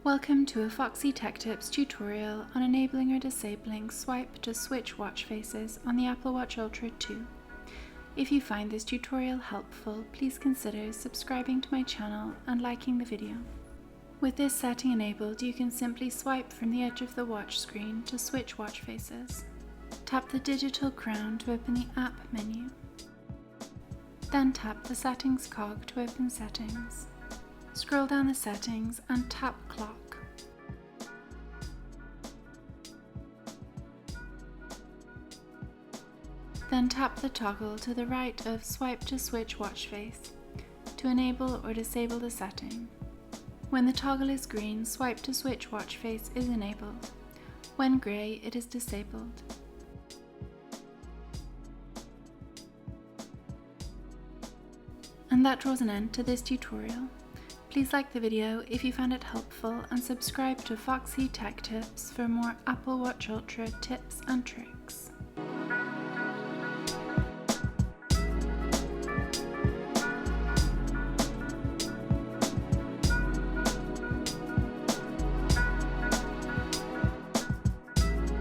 Welcome to a Foxy Tech Tips tutorial on enabling or disabling swipe to switch watch faces on the Apple Watch Ultra 2. If you find this tutorial helpful, please consider subscribing to my channel and liking the video. With this setting enabled, you can simply swipe from the edge of the watch screen to switch watch faces. Tap the digital crown to open the app menu. Then tap the settings cog to open settings. Scroll down the settings and tap clock. Then tap the toggle to the right of swipe to switch watch face to enable or disable the setting. When the toggle is green, swipe to switch watch face is enabled. When grey, it is disabled. And that draws an end to this tutorial. Please like the video if you found it helpful and subscribe to Foxy Tech Tips for more Apple Watch Ultra tips and tricks.